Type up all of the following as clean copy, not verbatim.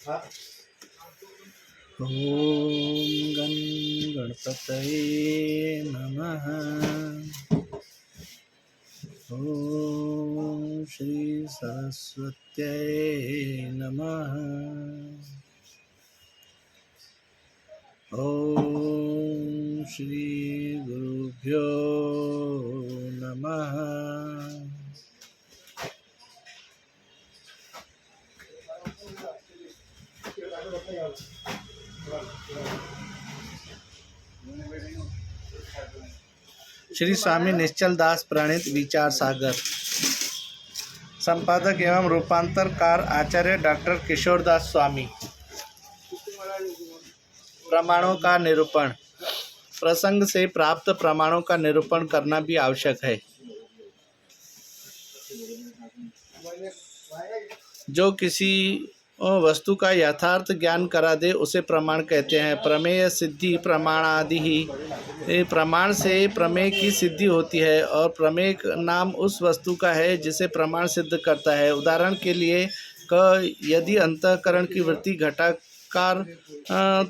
ॐ गं गणपतये नमः। ॐ श्री सरस्वत्यै नमः। ॐ श्री गुरुभ्यो नमः। श्री स्वामी निश्चल दास प्रणीत विचार सागर। संपादक एवं रूपांतरकार आचार्य डॉक्टर किशोरदास स्वामी। प्रमाणों का निरूपण। प्रसंग से प्राप्त प्रमाणों का निरूपण करना भी आवश्यक है। जो किसी वस्तु का यथार्थ ज्ञान करा दे उसे प्रमाण कहते हैं। प्रमेय सिद्धि प्रमाणादि ही। प्रमाण से प्रमेय की सिद्धि होती है और प्रमेय नाम उस वस्तु का है जिसे प्रमाण सिद्ध करता है। उदाहरण के लिए यदि अंतःकरण की वृत्ति घटाकार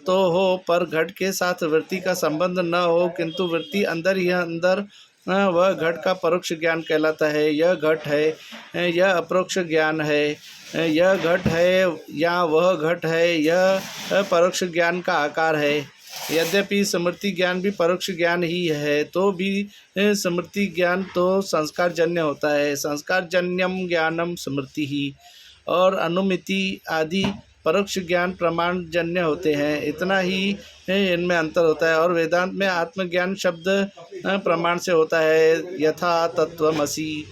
तो हो पर घट के साथ वृत्ति का संबंध न हो, किंतु वृत्ति अंदर ही अंदर वह घट का परोक्ष ज्ञान कहलाता है। यह घट है, यह अपरोक्ष ज्ञान है। यह घट है या वह घट है, यह परोक्ष ज्ञान का आकार है। यद्यपि स्मृति ज्ञान भी परोक्ष ज्ञान ही है, तो भी स्मृति ज्ञान तो संस्कारजन्य होता है। संस्कारजन्यम ज्ञानम स्मृति ही। और अनुमिति आदि परोक्ष ज्ञान प्रमाणजन्य होते हैं। इतना ही इनमें अंतर होता है। और वेदांत में आत्मज्ञान शब्द प्रमाण से होता है। यथा तत्वमसि।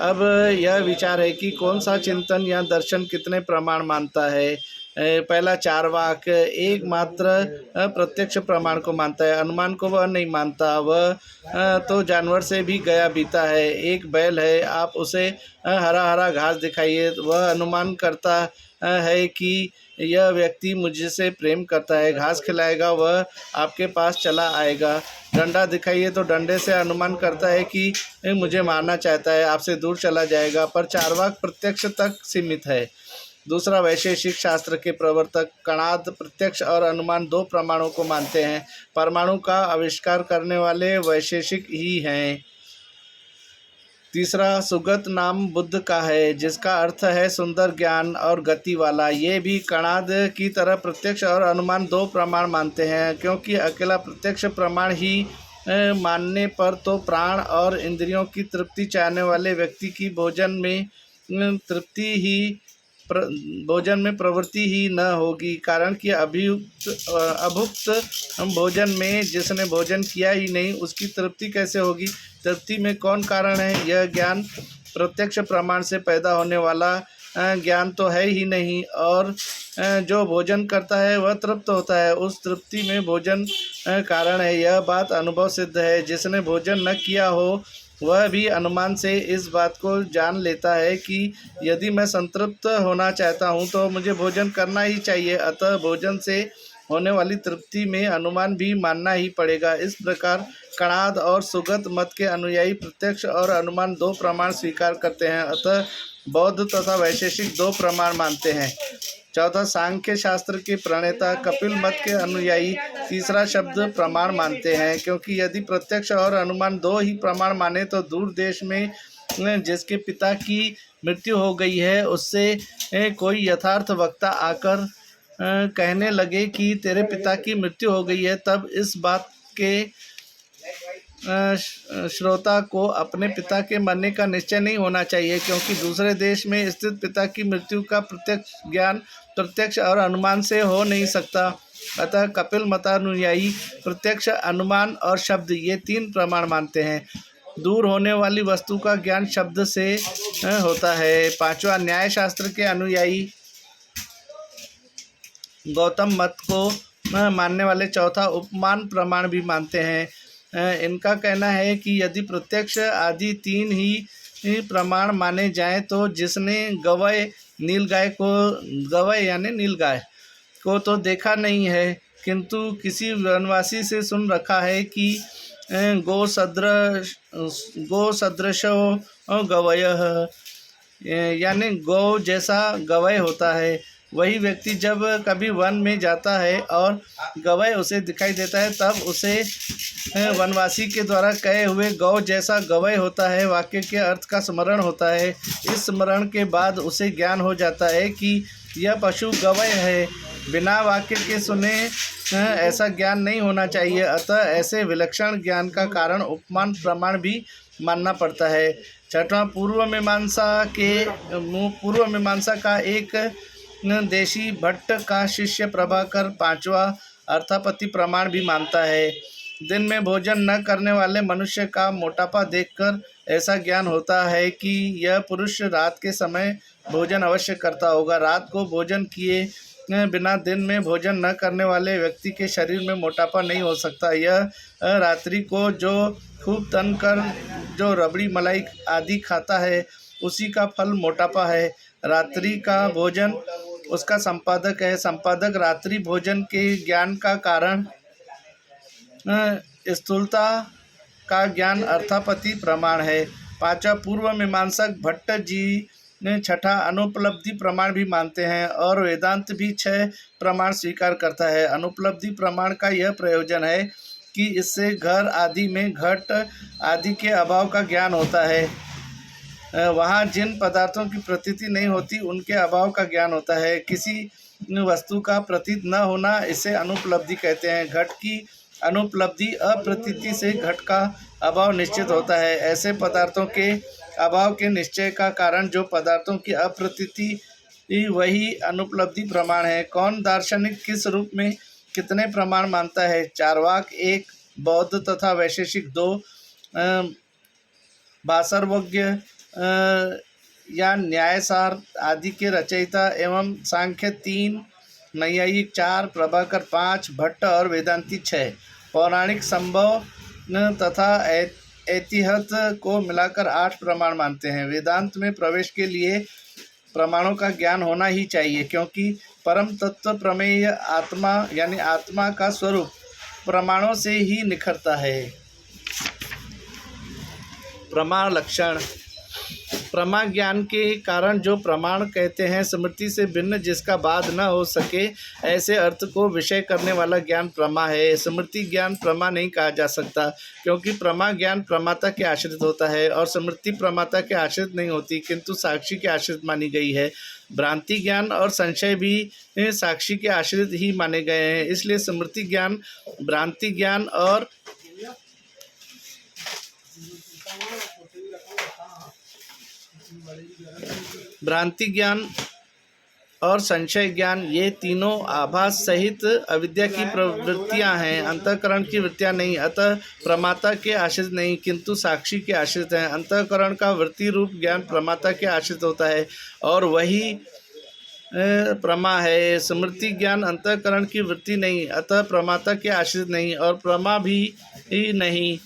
अब यह विचार है कि कौन सा चिंतन या दर्शन कितने प्रमाण मानता है। पहला चार्वाक एकमात्र प्रत्यक्ष प्रमाण को मानता है, अनुमान को वह नहीं मानता। वह तो जानवर से भी गया बीता है। एक बैल है, आप उसे हरा हरा घास दिखाइए, वह अनुमान करता है कि यह व्यक्ति मुझसे प्रेम करता है, घास खिलाएगा, वह आपके पास चला आएगा। डंडा दिखाइए तो डंडे से अनुमान करता है कि मुझे मारना चाहता है, आपसे दूर चला जाएगा। पर चार्वाक प्रत्यक्ष तक सीमित है। दूसरा, वैशेषिक शास्त्र के प्रवर्तक कणाद प्रत्यक्ष और अनुमान दो प्रमाणों को मानते हैं। परमाणु का आविष्कार करने वाले वैशेषिक ही हैं। तीसरा, सुगत नाम बुद्ध का है, जिसका अर्थ है सुंदर ज्ञान और गति वाला। ये भी कणाद की तरह प्रत्यक्ष और अनुमान दो प्रमाण मानते हैं, क्योंकि अकेला प्रत्यक्ष प्रमाण ही मानने पर तो प्राण और इंद्रियों की तृप्ति चाहने वाले व्यक्ति की भोजन में प्रवृत्ति ही न होगी। कारण कि अभुक्त भोजन में जिसने भोजन किया ही नहीं, उसकी तृप्ति कैसे होगी। तृप्ति में कौन कारण है। यह ज्ञान प्रत्यक्ष प्रमाण से पैदा होने वाला ज्ञान तो है ही नहीं। और जो भोजन करता है वह तृप्त होता है, उस तृप्ति में भोजन कारण है। यह बात अनुभव सिद्ध है। जिसने भोजन न किया हो वह भी अनुमान से इस बात को जान लेता है कि यदि मैं संतृप्त होना चाहता हूँ तो मुझे भोजन करना ही चाहिए। अतः भोजन से होने वाली तृप्ति में अनुमान भी मानना ही पड़ेगा। इस प्रकार कणाद और सुगत मत के अनुयायी प्रत्यक्ष और अनुमान दो प्रमाण स्वीकार करते हैं। अतः बौद्ध तथा वैशेषिक दो प्रमाण मानते हैं। चौथा, सांख्य शास्त्र के प्रणेता कपिल मत के अनुयायी तीसरा शब्द प्रमाण मानते हैं, क्योंकि यदि प्रत्यक्ष और अनुमान दो ही प्रमाण माने तो दूर देश में जिसके पिता की मृत्यु हो गई है उससे कोई यथार्थ वक्ता आकर कहने लगे कि तेरे पिता की मृत्यु हो गई है, तब इस बात के श्रोता को अपने पिता के मरने का निश्चय नहीं होना चाहिए, क्योंकि दूसरे देश में स्थित पिता की मृत्यु का प्रत्यक्ष ज्ञान प्रत्यक्ष और अनुमान से हो नहीं सकता। अतः कपिल मतानुयायी प्रत्यक्ष, अनुमान और शब्द ये तीन प्रमाण मानते हैं। दूर होने वाली वस्तु का ज्ञान शब्द से होता है। पांचवा, न्याय शास्त्र के अनुयायी गौतम मत को मानने वाले चौथा उपमान प्रमाण भी मानते हैं। इनका कहना है कि यदि प्रत्यक्ष आदि तीन ही प्रमाण माने जाएं तो जिसने गवय यानी नीलगाय को तो देखा नहीं है, किंतु किसी वनवासी से सुन रखा है कि गो सदृशो गवयः, यानी गौ जैसा गवय होता है। वही व्यक्ति जब कभी वन में जाता है और गवय उसे दिखाई देता है तब उसे वनवासी के द्वारा कहे हुए गौ जैसा गवय होता है वाक्य के अर्थ का स्मरण होता है। इस स्मरण के बाद उसे ज्ञान हो जाता है कि यह पशु गवय है। बिना वाक्य के सुने ऐसा ज्ञान नहीं होना चाहिए। अतः ऐसे विलक्षण ज्ञान का कारण उपमान प्रमाण भी मानना पड़ता है। छठवां, पूर्व मीमांसा का एक देशी भट्ट का शिष्य प्रभाकर पांचवा अर्थापत्ति प्रमाण भी मानता है। दिन में भोजन न करने वाले मनुष्य का मोटापा देखकर ऐसा ज्ञान होता है कि यह पुरुष रात के समय भोजन अवश्य करता होगा। रात को भोजन किए बिना दिन में भोजन न करने वाले व्यक्ति के शरीर में मोटापा नहीं हो सकता। यह रात्रि को जो खूब तन कर जो रबड़ी मलाई आदि खाता है उसी का फल मोटापा है। रात्रि का भोजन उसका संपादक है। संपादक रात्रि भोजन के ज्ञान का कारण स्थूलता का ज्ञान अर्थापत्ति प्रमाण है। पांचवा, पूर्व मीमांसक भट्ट जी ने छठा अनुपलब्धि प्रमाण भी मानते हैं और वेदांत भी 6 प्रमाण स्वीकार करता है। अनुपलब्धि प्रमाण का यह प्रयोजन है कि इससे घर आदि में घट आदि के अभाव का ज्ञान होता है। वहाँ जिन पदार्थों की प्रतीति नहीं होती उनके अभाव का ज्ञान होता है। किसी वस्तु का प्रतीत न होना इसे अनुपलब्धि कहते हैं। घट की अनुपलब्धि अप्रतीति से घट का अभाव निश्चित होता है। ऐसे पदार्थों के अभाव के निश्चय का कारण जो पदार्थों की अप्रतीति वही अनुपलब्धि प्रमाण है। कौन दार्शनिक किस रूप में कितने प्रमाण मानता है? चार्वाक 1, बौद्ध तथा वैशेषिक 2, भासर्वज्ञ या न्यायसार आदि के रचयिता एवं सांख्य 3, नैयायिक 4, प्रभाकर 5, भट्ट और वेदांती 6। पौराणिक संभव तथा ऐतिहत को मिलाकर 8 प्रमाण मानते हैं। वेदांत में प्रवेश के लिए प्रमाणों का ज्ञान होना ही चाहिए क्योंकि परम तत्व प्रमेय आत्मा यानी आत्मा का स्वरूप प्रमाणों से ही निखरता है। प्रमाण लक्षण। प्रमा ज्ञान के कारण जो प्रमाण कहते हैं स्मृति से भिन्न जिसका बाध न हो सके ऐसे अर्थ को विषय करने वाला ज्ञान प्रमा है। स्मृति ज्ञान प्रमा नहीं कहा जा सकता क्योंकि प्रमा ज्ञान प्रमाता के आश्रित होता है और स्मृति प्रमाता के आश्रित नहीं होती किंतु साक्षी के आश्रित मानी गई है। भ्रांति ज्ञान और संशय भी साक्षी के आश्रित ही माने गए हैं। इसलिए स्मृति ज्ञान, भ्रांति ज्ञान और संशय ज्ञान ये तीनों आभास सहित अविद्या की प्रवृत्तियां हैं, अंतःकरण की वृत्तियां नहीं। अतः प्रमाता के आश्रित नहीं किंतु साक्षी के आश्रित हैं। अंतःकरण का वृत्ति रूप ज्ञान प्रमाता के आश्रित होता है और वही प्रमा है। स्मृति ज्ञान अंतःकरण की वृत्ति नहीं अतः प्रमाता के आश्रित नहीं और प्रमा भी नहीं।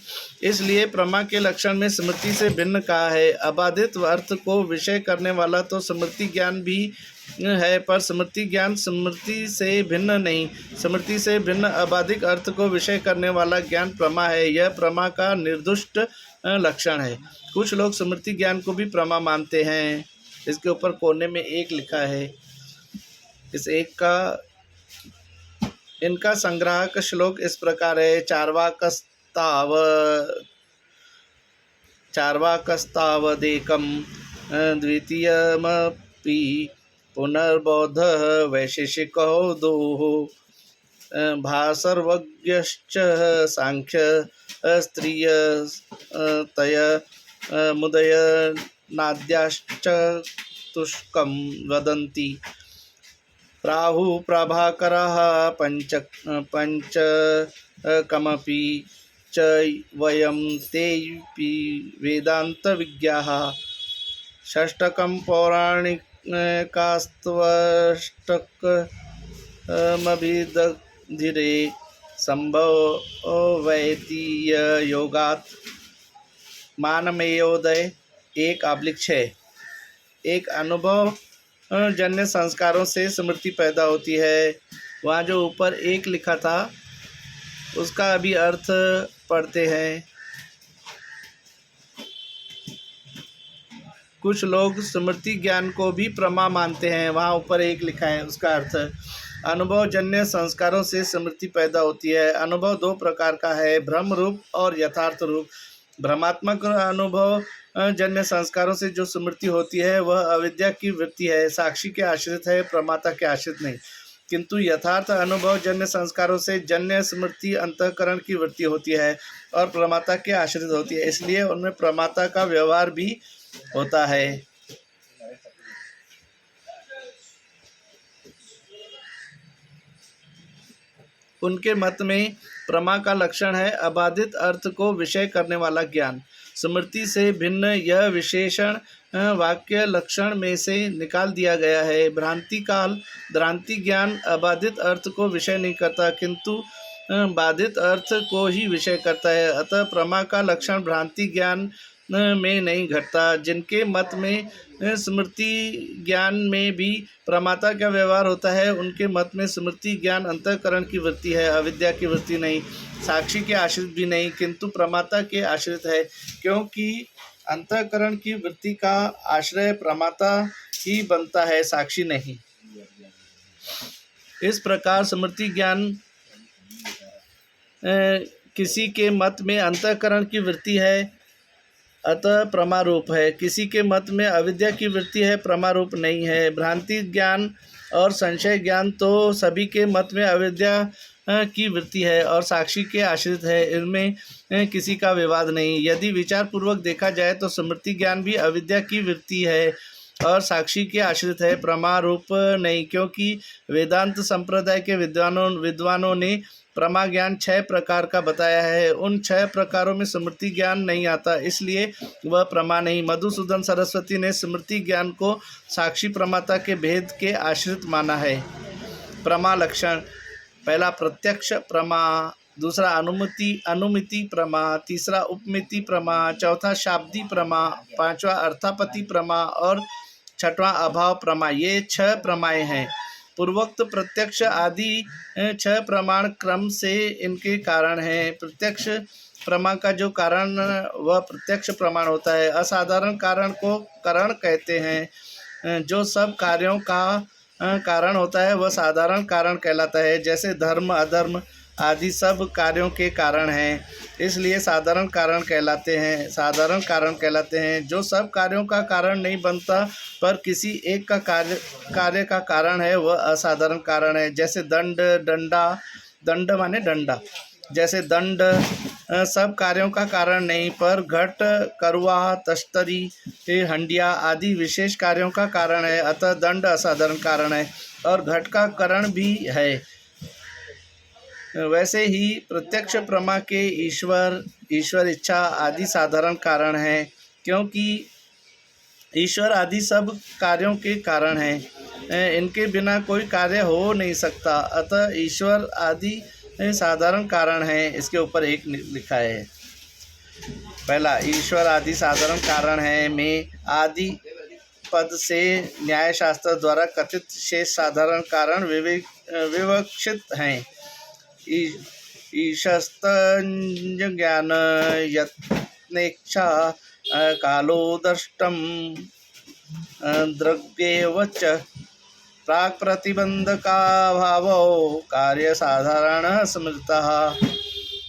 इसलिए प्रमा के लक्षण में स्मृति से भिन्न कहा है। अबाधित अर्थ को विषय करने वाला तो स्मृति ज्ञान भी है पर स्मृति ज्ञान स्मृति से भिन्न नहीं। स्मृति से भिन्न अबाधित अर्थ को विषय करने वाला ज्ञान प्रमा है। यह प्रमा का निर्दुष्ट लक्षण है। कुछ लोग स्मृति ज्ञान को भी प्रमा मानते हैं। इसके ऊपर कोने में 1 लिखा है। इस 1 का इनका संग्राहक श्लोक इस प्रकार है। चार्वाकस्तावदेकं द्वितीयमपि पुनर्बौद्धः वैशेषिको दोः भासर्वज्ञश्च सांख्यस्त्रियतय मुदयनाद्याश्च तुष्कं वदन्ति। प्राहु प्रभाकरः पंचकमपि च वयं तेऽपि वेदान्तविज्ञाः। षष्ठकं पौराणिकास्त्वष्टकमभिदधिरे संभवैतीययोगात्। मानमेयोदय 1/6। एक अनुभव जन्य संस्कारों से स्मृति पैदा होती है। वहाँ जो ऊपर 1 लिखा था उसका अभी अर्थ पढ़ते हैं। कुछ लोग स्मृति ज्ञान को भी प्रमा मानते हैं। वहाँ ऊपर एक लिखा है, उसका अर्थ अनुभवजन्य संस्कारों से स्मृति पैदा होती है। अनुभव दो प्रकार का है, भ्रम रूप और यथार्थ रूप। भ्रमात्मक अनुभव जन्य संस्कारों से जो स्मृति होती है वह अविद्या की वृत्ति है, साक्षी के आश्रित है, प्रमाता के आश्रित नहीं। किंतु यथार्थ अनुभव जन्य संस्कारों से जन्य स्मृति अंतःकरण की वृत्ति होती है और प्रमाता के आश्रित होती है, इसलिए उनमें प्रमाता का व्यवहार भी होता है। उनके मत में प्रमा का लक्षण है अबाधित अर्थ को विषय करने वाला ज्ञान। स्मृति से भिन्न यह विशेषण वाक्य लक्षण में से निकाल दिया गया है। भ्रांति ज्ञान अबाधित अर्थ को विषय नहीं करता, किंतु बाधित अर्थ को ही विषय करता है। अतः प्रमा का लक्षण भ्रांति ज्ञान में नहीं घटता। जिनके मत में स्मृति ज्ञान में भी प्रमाता का व्यवहार होता है, उनके मत में स्मृति ज्ञान अंतःकरण की वृत्ति है, अविद्या की वृत्ति नहीं, साक्षी के आश्रित भी नहीं, किंतु प्रमाता के आश्रित है, क्योंकि अंतःकरण की वृत्ति का आश्रय प्रमाता ही बनता है, साक्षी नहीं। इस प्रकार स्मृति ज्ञान किसी के मत में अंतःकरण की वृत्ति है, अतः प्रमारूप है। किसी के मत में अविद्या की वृत्ति है, प्रमारूप नहीं है। भ्रांति ज्ञान और संशय ज्ञान तो सभी के मत में अविद्या की वृत्ति है और साक्षी के आश्रित है, इनमें किसी का विवाद नहीं। यदि विचार पूर्वक देखा जाए तो स्मृति ज्ञान भी अविद्या की वृत्ति है और साक्षी के आश्रित है, प्रमारूप नहीं, क्योंकि वेदांत संप्रदाय के विद्वानों ने प्रमा ज्ञान 6 प्रकार का बताया है। उन 6 प्रकारों में स्मृति ज्ञान नहीं आता, इसलिए वह प्रमा नहीं। मधुसूदन सरस्वती ने स्मृति ज्ञान को साक्षी प्रमाता के भेद के आश्रित माना है। प्रमा लक्षण: पहला प्रत्यक्ष प्रमा, दूसरा अनुमिति प्रमा, तीसरा उपमिति प्रमा, चौथा शाब्दी प्रमा, पांचवा अर्थापति प्रमा और छठवां अभाव प्रमा। ये 6 प्रमाएँ हैं। पूर्वोक्त प्रत्यक्ष आदि 6 प्रमाण क्रम से इनके कारण हैं। प्रत्यक्ष प्रमा का जो कारण वह प्रत्यक्ष प्रमाण होता है। असाधारण कारण को करण कहते हैं। जो सब कार्यों का कारण होता है वह साधारण कारण कहलाता है। जैसे धर्म अधर्म आदि सब कार्यों के कारण हैं, इसलिए साधारण कारण कहलाते हैं। जो सब कार्यों का कारण नहीं बनता पर किसी एक का कार्य का कारण है वह असाधारण कारण है। जैसे दंड माने डंडा। जैसे दंड सब कार्यों का कारण नहीं, पर घट, करुआ, तश्तरी, हंडिया आदि विशेष कार्यों का कारण है, अतः दंड असाधारण कारण है और घट का कारण भी है। वैसे ही प्रत्यक्ष प्रमा के ईश्वर इच्छा आदि साधारण कारण हैं, क्योंकि ईश्वर आदि सब कार्यों के कारण हैं। इनके बिना कोई कार्य हो नहीं सकता, अतः ईश्वर आदि साधारण कारण हैं। इसके ऊपर एक लिखा है। पहला, ईश्वर आदि साधारण कारण है में आदि पद से न्याय शास्त्र द्वारा कथित शेष साधारण कारण विवक्षित हैं। ईशस्तज्ञान यत्नेच्छा कालो दष्टम द्रव्येव च प्राक् प्रतिबंधका भावो कार्य साधारण स्मृतः।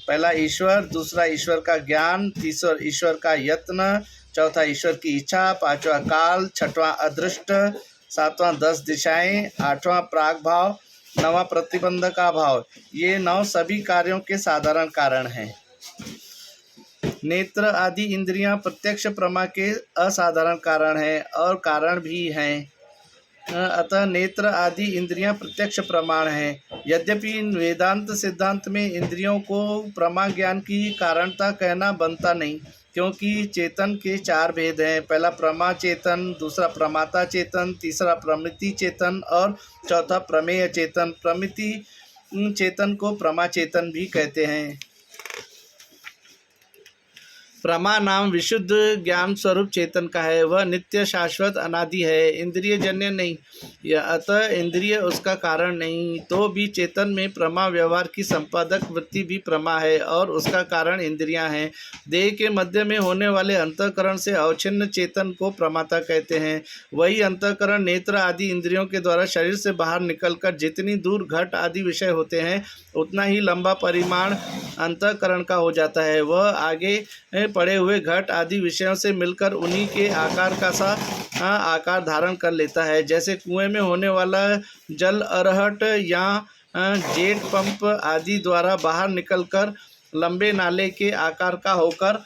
पहला ईश्वर, दूसरा ईश्वर का ज्ञान, तीसरा ईश्वर का यत्न, चौथा ईश्वर की इच्छा, पांचवा काल, छठवां अदृष्ट, सातवां 10 दिशाएं, आठवां प्राग भाव, नवा प्रतिबंध का भाव। ये 9 सभी कार्यों के साधारण कारण हैं। नेत्र आदि इंद्रियां प्रत्यक्ष प्रमा के असाधारण कारण हैं और कारण भी हैं, अतः नेत्र आदि इंद्रियां प्रत्यक्ष प्रमाण हैं। यद्यपि वेदांत सिद्धांत में इंद्रियों को प्रमा ज्ञान की कारणता कहना बनता नहीं, क्योंकि चेतन के 4 भेद हैं। पहला प्रमा चेतन, दूसरा प्रमाता चेतन, तीसरा प्रमिति चेतन और चौथा प्रमेय चेतन। प्रमिति चेतन को प्रमा चेतन भी कहते हैं। प्रमा नाम विशुद्ध ज्ञान स्वरूप चेतन का है, वह नित्य शाश्वत अनादि है, इंद्रिय जन्य नहीं। यह अतः इंद्रिय उसका कारण नहीं, तो भी चेतन में प्रमा व्यवहार की संपादक वृत्ति भी प्रमा है और उसका कारण इंद्रियां हैं। देह के मध्य में होने वाले अंतःकरण से अवच्छिन्न चेतन को प्रमाता कहते हैं। वही अंतःकरण नेत्र आदि इंद्रियों के द्वारा शरीर से बाहर निकलकर जितनी दूर घट आदि विषय होते हैं उतना ही लंबा परिमाण अंतःकरण का हो जाता है। वह आगे पड़े हुए घट आदि विषयों से मिलकर उन्हीं के आकार का सा आकार धारण कर लेता है। जैसे कुएं में होने वाला जल अरहट या जेट पंप आदि द्वारा बाहर निकलकर लंबे नाले के आकार का होकर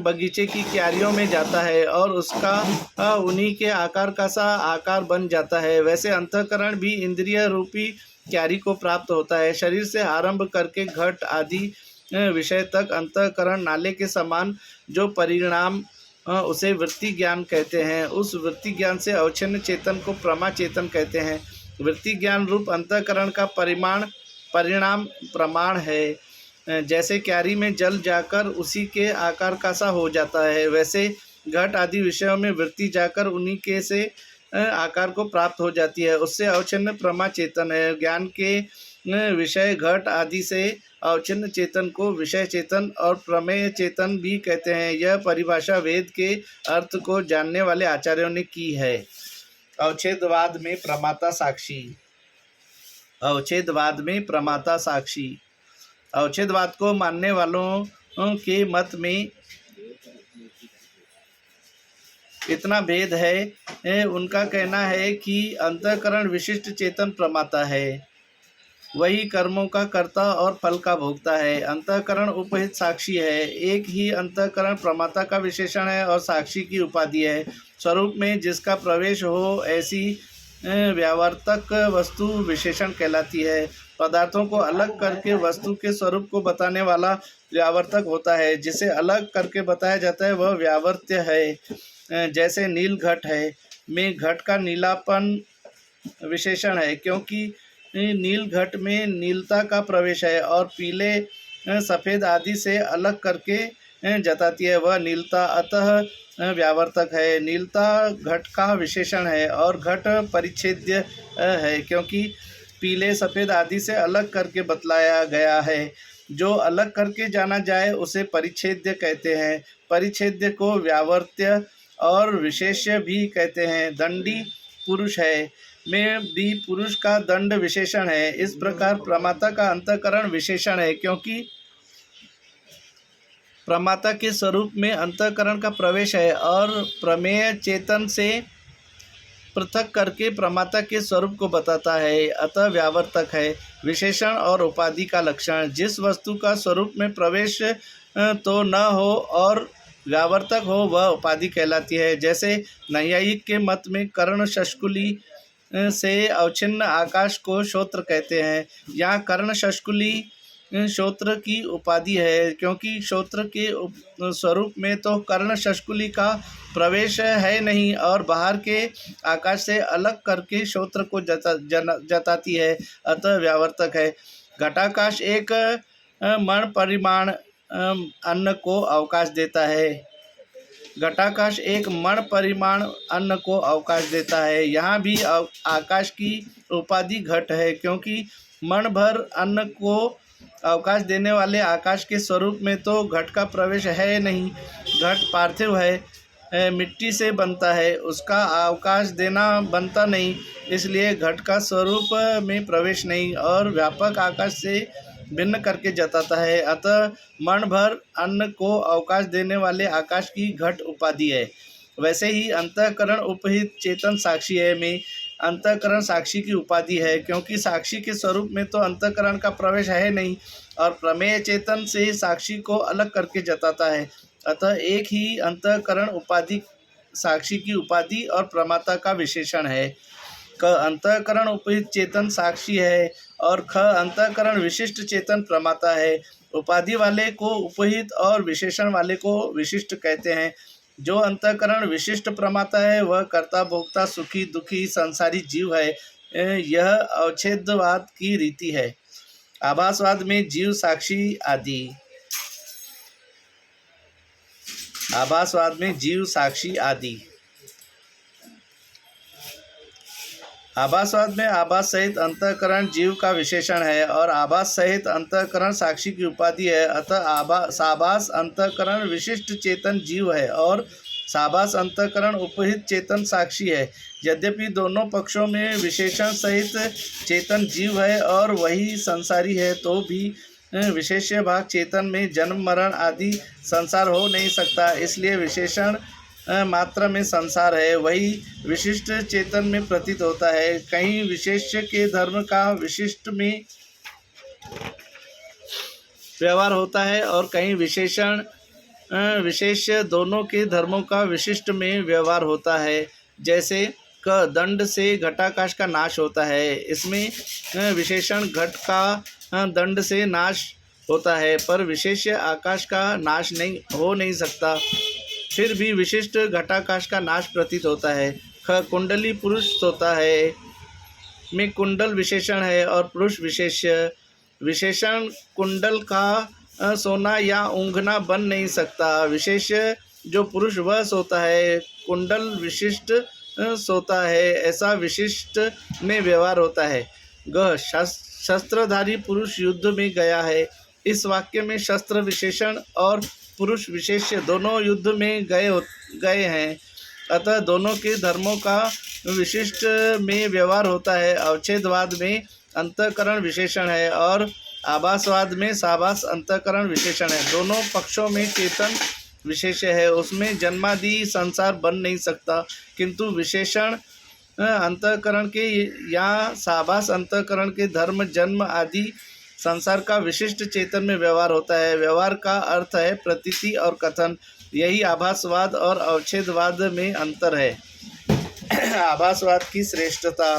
बगीचे की क्यारियों में जाता है और उसका उन्हीं के आकार का सा आकार बन जाता है, वैसे अंतःकरण भी इंद्रिय रूपी क्यारी को प्राप्त होता है। शरीर से आरंभ करके घट आदि विषय तक अंतःकरण नाले के समान जो परिणाम उसे वृत्ति ज्ञान कहते हैं, उस वृत्ति ज्ञान से अवच्छिन्न चेतन को प्रमा चेतन कहते हैं। वृत्ति ज्ञान रूप अंतःकरण का परिणाम प्रमाण है। जैसे क्यारी में जल जाकर उसी के आकार का सा हो जाता है, वैसे घट आदि विषयों में वृत्ति जाकर उन्हीं के से आकार को प्राप्त हो जाती है, उससे अवच्छिन्न प्रमा चेतन है। ज्ञान के विषय घट आदि से अवच्छिन्न चेतन को विषय चेतन और प्रमेय चेतन भी कहते हैं। यह परिभाषा वेद के अर्थ को जानने वाले आचार्यों ने की है। अवच्छेदवाद में प्रमाता साक्षी। अवच्छेदवाद में प्रमाता साक्षी। अवच्छेदवाद को मानने वालों के मत में इतना भेद है, उनका कहना है कि अंतःकरण विशिष्ट चेतन प्रमाता है, वही कर्मों का कर्ता और फल का भोक्ता है। अंतःकरण उपहित साक्षी है। एक ही अंतःकरण प्रमाता का विशेषण है और साक्षी की उपाधि है। स्वरूप में जिसका प्रवेश हो ऐसी व्यावर्तक वस्तु विशेषण कहलाती है। पदार्थों को अलग करके वस्तु के स्वरूप को बताने वाला व्यावर्तक होता है, जिसे अलग करके बताया जाता है वह व्यावर्त्य है। जैसे नील घट है में घट का नीलापन विशेषण है, क्योंकि नील घट में नीलता का प्रवेश है और पीले सफ़ेद आदि से अलग करके जताती है, वह नीलता अतः व्यावर्तक है। नीलता घट का विशेषण है और घट परिच्छेद्य है, क्योंकि पीले सफ़ेद आदि से अलग करके बतलाया गया है। जो अलग करके जाना जाए उसे परिच्छेद्य कहते हैं। परिच्छेद्य को व्यावर्त्य और विशेष्य भी कहते हैं। दंडी पुरुष है में भी पुरुष का दंड विशेषण है। इस प्रकार प्रमाता का अंतःकरण विशेषण है, क्योंकि प्रमाता के स्वरूप में अंतःकरण का प्रवेश है और प्रमेय चेतन से पृथक करके प्रमाता के स्वरूप को बताता है, अतः व्यावर्तक है। विशेषण और उपाधि का लक्षण। जिस वस्तु का स्वरूप में प्रवेश तो न हो और व्यावर्तक हो वह उपाधि कहलाती है। जैसे नैयायिक के मत में कर्ण शष्कुली से अवच्छिन्न आकाश को श्रोत्र कहते हैं। यहाँ कर्ण शष्कुली श्रोत्र की उपाधि है, क्योंकि श्रोत्र के स्वरूप में तो कर्ण शष्कुली का प्रवेश है नहीं और बाहर के आकाश से अलग करके श्रोत्र को जताती है, अतः व्यावर्तक है। घटाकाश एक मण परिमाण अन्न को अवकाश देता है। घटाकाश एक मण परिमाण अन्न को अवकाश देता है। यहाँ भी आकाश की उपाधि घट है, क्योंकि मण भर अन्न को अवकाश देने वाले आकाश के स्वरूप में तो घट का प्रवेश है नहीं। घट पार्थिव है, मिट्टी से बनता है, उसका अवकाश देना बनता नहीं, इसलिए घट का स्वरूप में प्रवेश नहीं और व्यापक आकाश से भिन्न करके जताता है। अतः मण भर अन्न को अवकाश देने वाले आकाश की घट उपाधि है। वैसे ही अंतःकरण उपहित चेतन साक्षी है में अंतःकरण साक्षी की उपाधि है, क्योंकि साक्षी के स्वरूप में तो अंतःकरण का प्रवेश है नहीं और प्रमेय चेतन से साक्षी को अलग करके जताता है। अतः एक ही अंतःकरण उपाधि साक्षी की उपाधि और प्रमाता का विशेषण है। क अंतःकरण उपहित चेतन साक्षी है और ख अंतःकरण विशिष्ट चेतन प्रमाता है। उपाधि वाले को उपहित और विशेषण वाले को विशिष्ट कहते हैं। जो अंतःकरण विशिष्ट प्रमाता है वह कर्ता भोक्ता सुखी दुखी संसारी जीव है। यह अवच्छेदवाद की रीति है। आभासवाद में जीव साक्षी आदि। आभासवाद में जीव, साक्षी आदि। आभासवाद में आभास सहित अंतःकरण जीव का विशेषण है और आभास सहित अंतःकरण साक्षी की उपाधि है। अतः साभास अंतःकरण विशिष्ट चेतन जीव है और साभास अंतःकरण उपहित चेतन साक्षी है। यद्यपि दोनों पक्षों में विशेषण सहित चेतन जीव है और वही संसारी है, तो भी विशेष्य भाग चेतन में जन्म मरण आदि संसार हो नहीं सकता। इसलिए विशेषण मात्र में संसार है, वही विशिष्ट चेतन में प्रतीत होता है। कहीं विशेष्य के धर्म का विशिष्ट में व्यवहार होता है और कहीं विशेषण विशेष्य दोनों के धर्मों का विशिष्ट में व्यवहार होता है। जैसे क दंड से घटाकाश का नाश होता है, इसमें विशेषण घट का दंड से नाश होता है, पर विशेष्य आकाश का नाश हो नहीं सकता, फिर भी विशिष्ट घटाकाश का नाश प्रतीत होता है। ख कुंडली पुरुष होता है में कुंडल विशेषण है और पुरुष विशेष्य। विशेषण कुंडल का सोना या ऊँघना बन नहीं सकता। विशेष्य जो पुरुष वह सोता है, कुंडल विशिष्ट सोता है, ऐसा विशिष्ट में व्यवहार होता है। ग शस्त्रधारी पुरुष युद्ध में गया है। इस वाक्य में शस्त्र विशेषण और पुरुष विशेष्य दोनों युद्ध में गए हैं, अतः दोनों के धर्मों का विशिष्ट में व्यवहार होता है। अवच्छेदवाद में अंतःकरण विशेषण है और आभासवाद में साभास अंतःकरण विशेषण है। दोनों पक्षों में चेतन विशेष्य है, उसमें जन्मादि संसार बन नहीं सकता, किंतु विशेषण अंतःकरण के या साभास अंतःकरण के धर्म जन्म आदि संसार का विशिष्ट चेतन में व्यवहार होता है। व्यवहार का अर्थ है प्रतीति और कथन। यही आभासवाद और अवच्छेदवाद में अंतर है। आभासवाद की श्रेष्ठता।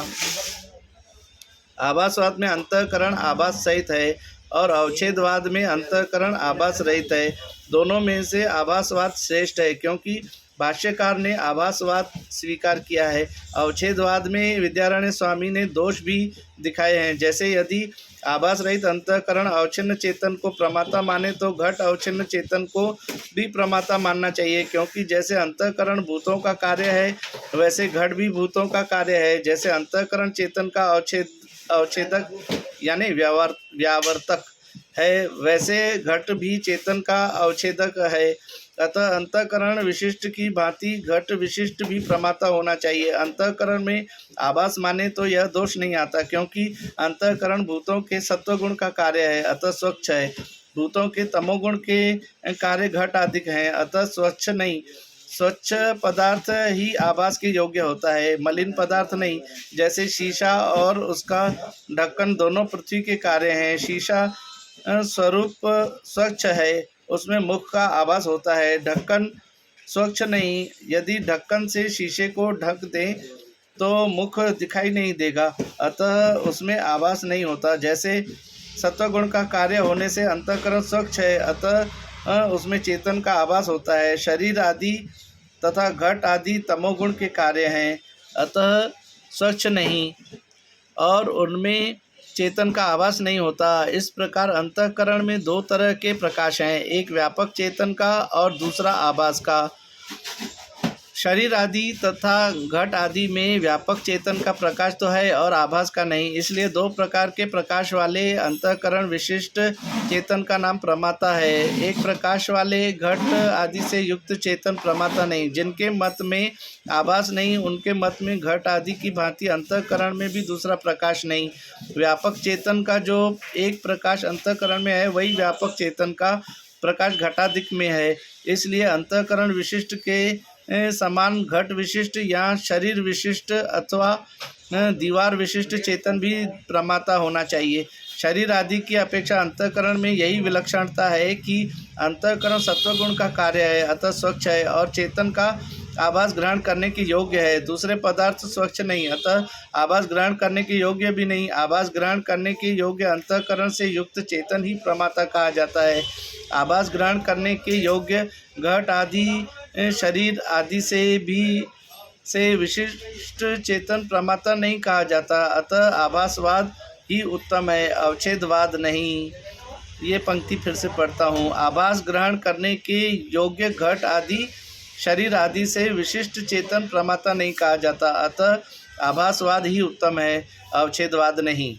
आभासवाद में अंतःकरण आभास सहित है और अवच्छेदवाद में अंतःकरण आभास रहित है। दोनों में से आभासवाद श्रेष्ठ है, क्योंकि भाष्यकार ने आभासवाद स्वीकार किया है। अवच्छेदवाद में विद्यारण्य स्वामी ने दोष भी दिखाए हैं। जैसे यदि आभास रहित अंतःकरण अवच्छिन्न चेतन को प्रमाता माने तो घट अवच्छिन्न चेतन को भी प्रमाता मानना चाहिए, क्योंकि जैसे अंतःकरण भूतों का कार्य है वैसे घट भी भूतों का कार्य है। जैसे अंतःकरण चेतन का अवच्छेदक यानी व्यावर्तक है, वैसे घट भी चेतन का अवच्छेदक है। अतः अंतःकरण विशिष्ट की भांति घट विशिष्ट भी प्रमाता होना चाहिए। अंतःकरण में आभास माने तो यह दोष नहीं आता, क्योंकि अंतःकरण भूतों के सत्वगुण का कार्य है, अतः स्वच्छ है। भूतों के तमोगुण के कार्य घट आदि हैं, अतः स्वच्छ नहीं। स्वच्छ पदार्थ ही आभास के योग्य होता है, मलिन पदार्थ नहीं। जैसे शीशा और उसका ढक्कन दोनों पृथ्वी के कार्य हैं। शीशा स्वरूप स्वच्छ है, उसमें मुख का आभास होता है, ढक्कन स्वच्छ नहीं। यदि ढक्कन से शीशे को ढक दें तो मुख दिखाई नहीं देगा, अतः उसमें आभास नहीं होता। जैसे सत्वगुण का कार्य होने से अंतःकरण स्वच्छ है, अतः उसमें चेतन का आभास होता है। शरीर आदि तथा घट आदि तमोगुण के कार्य हैं, अतः स्वच्छ नहीं और उनमें चेतन का आभास नहीं होता। इस प्रकार अंतःकरण में दो तरह के प्रकाश हैं, एक व्यापक चेतन का और दूसरा आभास का। शरीर आदि तथा घट आदि में व्यापक चेतन का प्रकाश तो है और आभास का नहीं, इसलिए दो प्रकार के प्रकाश वाले अंतःकरण विशिष्ट चेतन का नाम प्रमाता है। एक प्रकाश वाले घट आदि से युक्त चेतन प्रमाता नहीं। जिनके मत में आभास नहीं, उनके मत में घट आदि की भांति अंतःकरण में भी दूसरा प्रकाश नहीं। व्यापक चेतन का जो एक प्रकाश अंतःकरण में है, वही व्यापक चेतन का प्रकाश घटादिक में है। इसलिए अंतःकरण विशिष्ट के समान घट विशिष्ट या शरीर विशिष्ट अथवा दीवार विशिष्ट चेतन भी प्रमाता होना चाहिए। शरीर आदि की अपेक्षा अंतःकरण में यही विलक्षणता है कि अंतःकरण सत्वगुण का कार्य है, अतः स्वच्छ है और चेतन का आभास ग्रहण करने के योग्य है। दूसरे पदार्थ स्वच्छ नहीं, अतः आभास ग्रहण करने के योग्य भी नहीं। आभास ग्रहण करने के योग्य अंतःकरण से युक्त चेतन ही प्रमाता कहा जाता है। आभास ग्रहण करने के योग्य घट आदि शरीर आदि से विशिष्ट चेतन प्रमाता नहीं कहा जाता, अतः आभासवाद ही उत्तम है, अवच्छेदवाद नहीं। ये पंक्ति फिर से पढ़ता हूँ। आभास ग्रहण करने के योग्य घट आदि शरीर आदि से विशिष्ट चेतन प्रमाता नहीं कहा जाता, अतः आभासवाद ही उत्तम है, अवच्छेदवाद नहीं।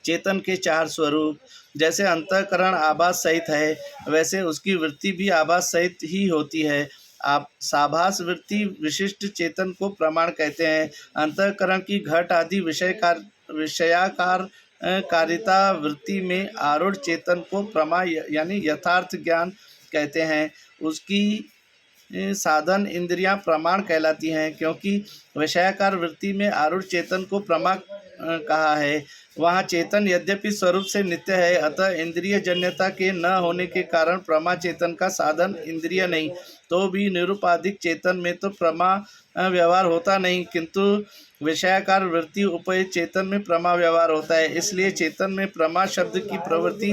चेतन के चार स्वरूप, जैसे अंतःकरण आभास सहित है, वैसे उसकी वृत्ति भी आभास सहित ही होती है। आप साभास वृत्ति विशिष्ट चेतन को प्रमाण कहते हैं। अंतःकरण की घट आदि विषयाकार कारिता वृत्ति में आरूढ़ चेतन को प्रमा यानी यथार्थ ज्ञान कहते हैं। उसकी साधन इंद्रियां प्रमाण कहलाती हैं, क्योंकि विषयाकार वृत्ति में आरूढ़ चेतन को प्रमा कहा है। वहाँ चेतन यद्यपि स्वरूप से नित्य है, अतः इंद्रिय जन्यता के न होने के कारण प्रमा चेतन का साधन इंद्रिय नहीं, तो भी निरुपाधिक चेतन में तो प्रमा व्यवहार होता नहीं, किंतु विषयाकार वृत्ति उपयुक्त चेतन में प्रमा व्यवहार होता है। इसलिए चेतन में प्रमा शब्द की प्रवृत्ति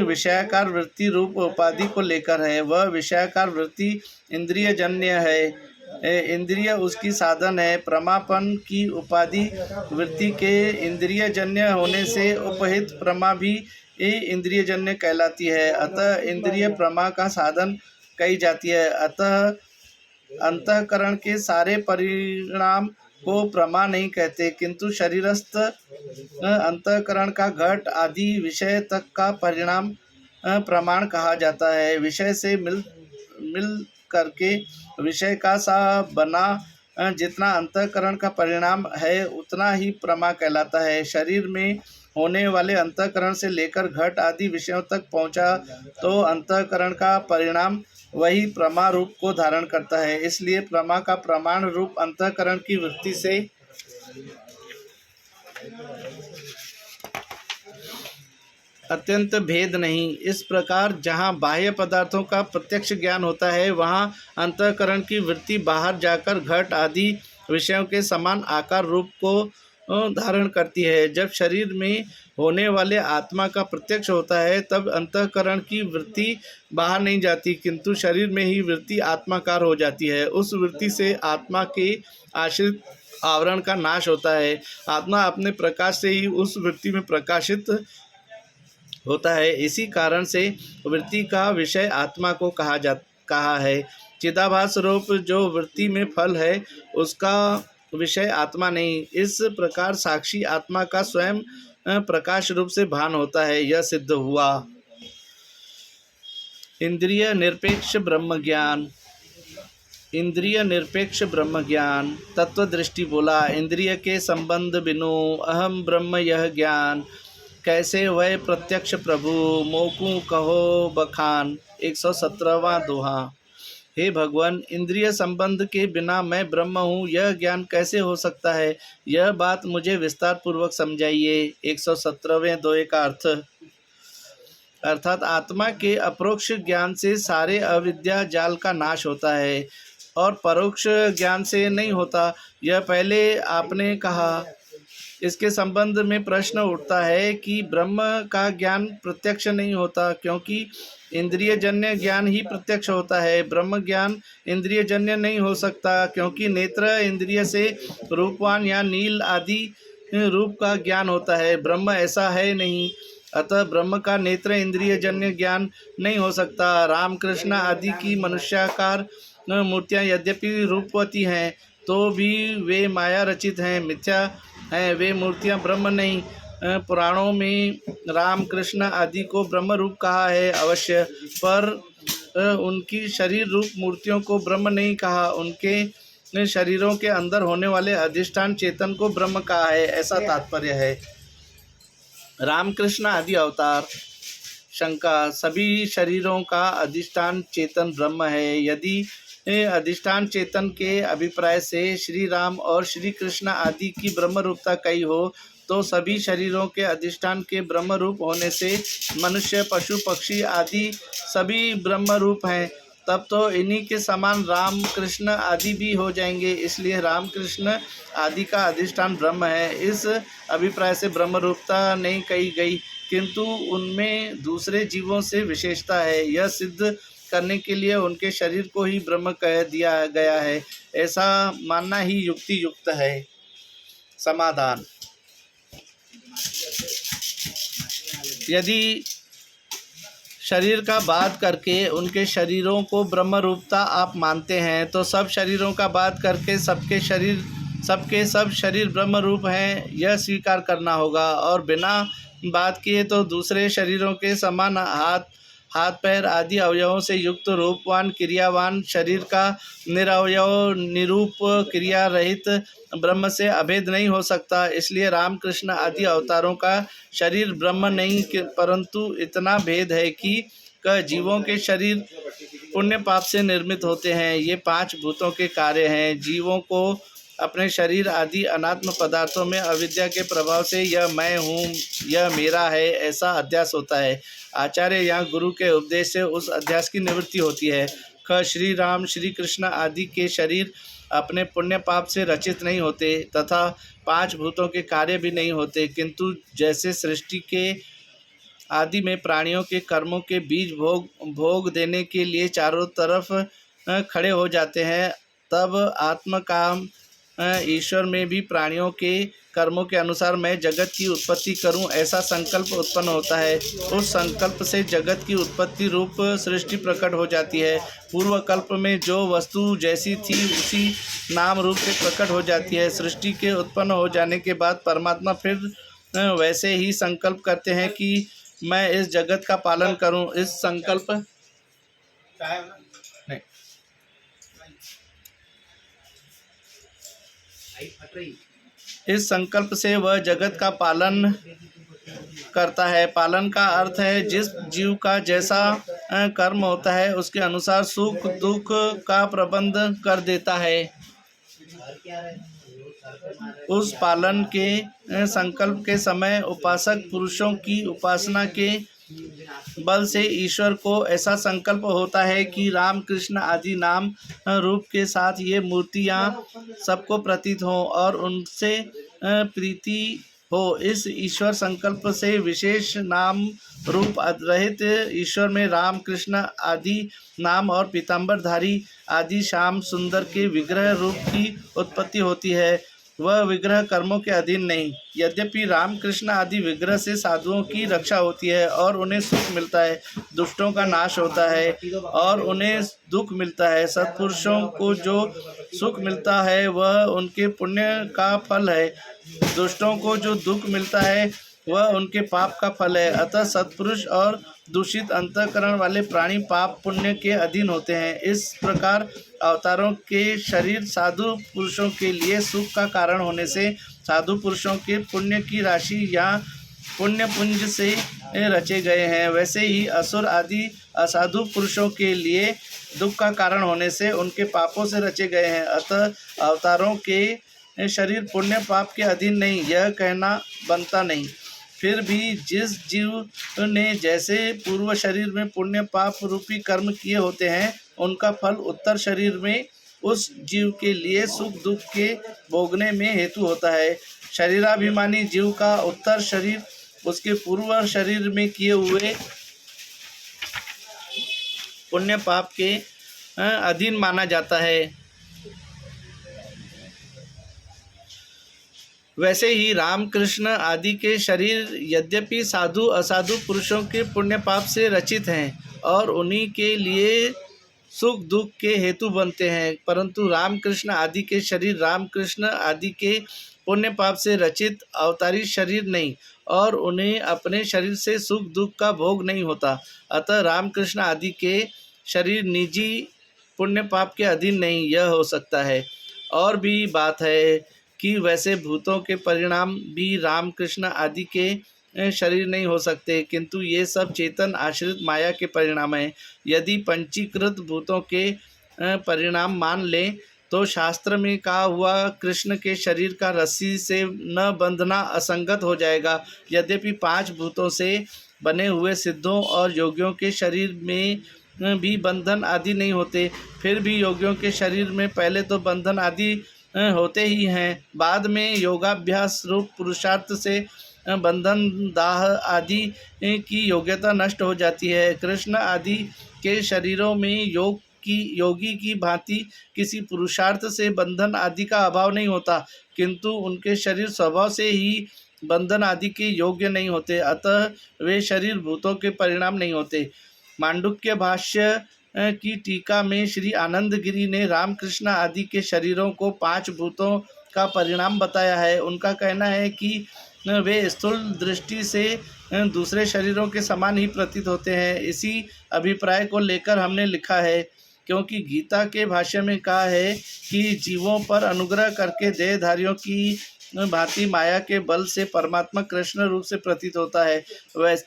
विषयाकार वृत्ति रूप उपाधि को लेकर है। वह विषयाकार वृत्ति इंद्रिय जन्य है, इंद्रिय उसकी साधन है। प्रमापन की उपाधि वृत्ति के इंद्रिय जन्य होने से उपहित प्रमा भी इंद्रिय जन्य कहलाती है, अतः इंद्रिय प्रमा का साधन कही जाती है। अतः अंतःकरण के सारे परिणाम को प्रमा नहीं कहते, किंतु शरीरस्थ अंतःकरण का घट आदि विषय तक का परिणाम प्रमाण कहा जाता है। विषय से मिल करके विषय का सा बना जितना अंतःकरण का परिणाम है, उतना ही प्रमा कहलाता है। शरीर में होने वाले अंतःकरण से लेकर घट आदि विषयों तक पहुँचा तो अंतःकरण का परिणाम वही प्रमा रूप को धारण करता है। इसलिए प्रमा का प्रमाण रूप अंतःकरण की वृत्ति से अत्यंत भेद नहीं। इस प्रकार जहाँ बाह्य पदार्थों का प्रत्यक्ष ज्ञान होता है, वहाँ अंतःकरण की वृत्ति बाहर जाकर घट आदि विषयों के समान आकार रूप को धारण करती है। जब शरीर में होने वाले आत्मा का प्रत्यक्ष होता है, तब अंतःकरण की वृत्ति बाहर नहीं जाती, किंतु शरीर में ही वृत्ति आत्माकार हो जाती है। उस वृत्ति से आत्मा के आश्रित आवरण का नाश होता है। आत्मा अपने प्रकाश से ही उस वृत्ति में प्रकाशित होता है। इसी कारण से वृत्ति का विषय आत्मा को कहा है। चिदाभास रूप जो वृत्ति में फल है, उसका विषय आत्मा नहीं। इस प्रकार साक्षी आत्मा का स्वयं प्रकाश रूप से भान होता है, यह सिद्ध हुआ। इंद्रिय निरपेक्ष ब्रह्म ज्ञान। इंद्रिय निरपेक्ष ब्रह्म ज्ञान तत्व दृष्टि बोला। इंद्रिय के संबंध बिनु अहम ब्रह्म यह ज्ञान, कैसे वह प्रत्यक्ष प्रभु मोकू कहो बखान। 117वां दोहा। हे भगवान, इंद्रिय संबंध के बिना मैं ब्रह्म हूँ, यह ज्ञान कैसे हो सकता है? यह बात मुझे विस्तार पूर्वक समझाइए। 117वें दोहे का अर्थ, अर्थात आत्मा के अपरोक्ष ज्ञान से सारे अविद्या जाल का नाश होता है और परोक्ष ज्ञान से नहीं होता, यह पहले आपने कहा। इसके संबंध में प्रश्न उठता है कि ब्रह्म का ज्ञान प्रत्यक्ष नहीं होता, क्योंकि इंद्रिय जन्य ज्ञान ही प्रत्यक्ष होता है। ब्रह्म ज्ञान इंद्रिय जन्य नहीं हो सकता, क्योंकि नेत्र इंद्रिय से रूपवान या नील आदि रूप का ज्ञान होता है। ब्रह्म ऐसा है नहीं, अतः ब्रह्म का नेत्र इंद्रिय जन्य ज्ञान नहीं हो सकता। रामकृष्ण आदि की मनुष्याकार मूर्तियाँ यद्यपि रूपवती हैं, तो भी वे माया रचित हैं, मिथ्या हैं। वे मूर्तियाँ ब्रह्म नहीं। पुराणों में राम कृष्ण आदि को ब्रह्म रूप कहा है अवश्य, पर उनकी शरीर रूप मूर्तियों को ब्रह्म नहीं कहा। उनके शरीरों के अंदर होने वाले अधिष्ठान चेतन को ब्रह्म कहा है, ऐसा तात्पर्य है। रामकृष्ण आदि अवतार। शंका, सभी शरीरों का अधिष्ठान चेतन ब्रह्म है। यदि अधिष्ठान चेतन के अभिप्राय से श्री राम और श्री कृष्ण आदि की ब्रह्म रूपता कही हो, तो सभी शरीरों के अधिष्ठान के ब्रह्म रूप होने से मनुष्य, पशु, पक्षी आदि सभी ब्रह्म रूप हैं। तब तो इन्हीं के समान राम कृष्ण आदि भी हो जाएंगे। इसलिए राम कृष्ण आदि का अधिष्ठान ब्रह्म है। इस अभिप्राय से ब्रह्म रूपता नहीं कही गई, किंतु उनमें दूसरे जीवों से विशेषता है। यह सिद्ध करने के लिए उनके शरीर को ही ब्रह्म कह दिया गया है, ऐसा मानना ही युक्ति युक्त है। समाधान। यदि शरीर का बात करके उनके शरीरों को ब्रह्म रूपता आप मानते हैं तो सब शरीरों का बात करके सबके सब शरीर ब्रह्म रूप हैं यह स्वीकार करना होगा। और बिना बात किए तो दूसरे शरीरों के समान हाथ पैर आदि अवयवों से युक्त रूपवान क्रियावान शरीर का निरवयव निरूप क्रिया रहित ब्रह्म से अभेद नहीं हो सकता। इसलिए रामकृष्ण आदि अवतारों का शरीर ब्रह्म नहीं परंतु इतना भेद है कि जीवों के शरीर पुण्य पाप से निर्मित होते हैं। ये 5 भूतों के कार्य हैं। जीवों को अपने शरीर आदि अनात्म पदार्थों में अविद्या के प्रभाव से यह मैं हूँ, यह मेरा है, ऐसा अध्यास होता है। आचार्य या गुरु के उपदेश से उस अध्यास की निवृत्ति होती है। श्री राम श्री कृष्ण आदि के शरीर अपने पुण्य पाप से रचित नहीं होते तथा 5 भूतों के कार्य भी नहीं होते, किंतु जैसे सृष्टि के आदि में प्राणियों के कर्मों के बीज भोग देने के लिए चारों तरफ खड़े हो जाते हैं, तब आत्मकाम ईश्वर में भी प्राणियों के कर्मों के अनुसार मैं जगत की उत्पत्ति करूं ऐसा संकल्प उत्पन्न होता है। उस संकल्प से जगत की उत्पत्ति रूप सृष्टि प्रकट हो जाती है। पूर्व कल्प में जो वस्तु जैसी थी उसी नाम रूप से प्रकट हो जाती है। सृष्टि के उत्पन्न हो जाने के बाद परमात्मा फिर वैसे ही संकल्प करते हैं कि मैं इस जगत का पालन करूं। इस संकल्प से वह जगत का पालन करता है। पालन का अर्थ है जिस जीव का जैसा कर्म होता है उसके अनुसार सुख दुख का प्रबंध कर देता है। उस पालन के संकल्प के समय उपासक पुरुषों की उपासना के बल से ईश्वर को ऐसा संकल्प होता है कि राम कृष्ण आदि नाम रूप के साथ ये मूर्तियाँ सबको प्रतीत हों और उनसे प्रीति हो। इस ईश्वर संकल्प से विशेष नाम रूप रहित ईश्वर में राम कृष्ण आदि नाम और पीताम्बरधारी आदि श्याम सुंदर के विग्रह रूप की उत्पत्ति होती है। वह विग्रह कर्मों के अधीन नहीं। यद्यपि राम कृष्ण आदि विग्रह से साधुओं की रक्षा होती है और उन्हें सुख मिलता है, दुष्टों का नाश होता है और उन्हें दुख मिलता है। सत्पुरुषों को जो सुख मिलता है वह उनके पुण्य का फल है, दुष्टों को जो दुख मिलता है वह उनके पाप का फल है। अतः सत्पुरुष और दूषित अंतःकरण वाले प्राणी पाप पुण्य के अधीन होते हैं। इस प्रकार अवतारों के शरीर साधु पुरुषों के लिए सुख का कारण होने से साधु पुरुषों के पुण्य की राशि या पुण्य पुंज से रचे गए हैं, वैसे ही असुर आदि असाधु पुरुषों के लिए दुख का कारण होने से उनके पापों से रचे गए हैं। अतः अवतारों के शरीर पुण्य पाप के अधीन नहीं, यह कहना बनता नहीं। फिर भी जिस जीव ने जैसे पूर्व शरीर में पुण्य पाप रूपी कर्म किए होते हैं उनका फल उत्तर शरीर में उस जीव के लिए सुख दुख के भोगने में हेतु होता है। शरीराभिमानी जीव का उत्तर शरीर उसके पूर्व शरीर में किए हुए पुण्य पाप के अधीन माना जाता है। वैसे ही रामकृष्ण आदि के शरीर यद्यपि साधु असाधु पुरुषों के पुण्य पाप से रचित हैं और उन्हीं के लिए सुख दुख के हेतु बनते हैं, परंतु रामकृष्ण आदि के शरीर रामकृष्ण आदि के पुण्य पाप से रचित अवतारी शरीर नहीं और उन्हें अपने शरीर से सुख दुख का भोग नहीं होता। अतः रामकृष्ण आदि के शरीर निजी पुण्य पाप के अधीन नहीं, यह हो सकता है। और भी बात है कि वैसे भूतों के परिणाम भी रामकृष्ण आदि के शरीर नहीं हो सकते, किंतु ये सब चेतन आश्रित माया के परिणाम हैं। यदि पंचीकृत भूतों के परिणाम मान लें तो शास्त्र में कहा हुआ कृष्ण के शरीर का रस्सी से न बंधना असंगत हो जाएगा। यद्यपि 5 भूतों से बने हुए सिद्धों और योगियों के शरीर में भी बंधन आदि नहीं होते, फिर भी योगियों के शरीर में पहले तो बंधन आदि होते ही हैं, बाद में योगाभ्यास रूप पुरुषार्थ से बंधन दाह आदि की योग्यता नष्ट हो जाती है। कृष्ण आदि के शरीरों में योगी की भांति किसी पुरुषार्थ से बंधन आदि का अभाव नहीं होता, किंतु उनके शरीर स्वभाव से ही बंधन आदि के योग्य नहीं होते, अतः वे शरीर भूतों के परिणाम नहीं होते। मांडुक्य भाष्य की टीका में श्री आनंद गिरी ने रामकृष्ण आदि के शरीरों को 5 भूतों का परिणाम बताया है। उनका कहना है कि वे स्थूल दृष्टि से दूसरे शरीरों के समान ही प्रतीत होते हैं। इसी अभिप्राय को लेकर हमने लिखा है, क्योंकि गीता के भाष्य में कहा है कि जीवों पर अनुग्रह करके देहधारियों की भांति माया के बल से परमात्मा कृष्ण रूप से प्रतीत होता है।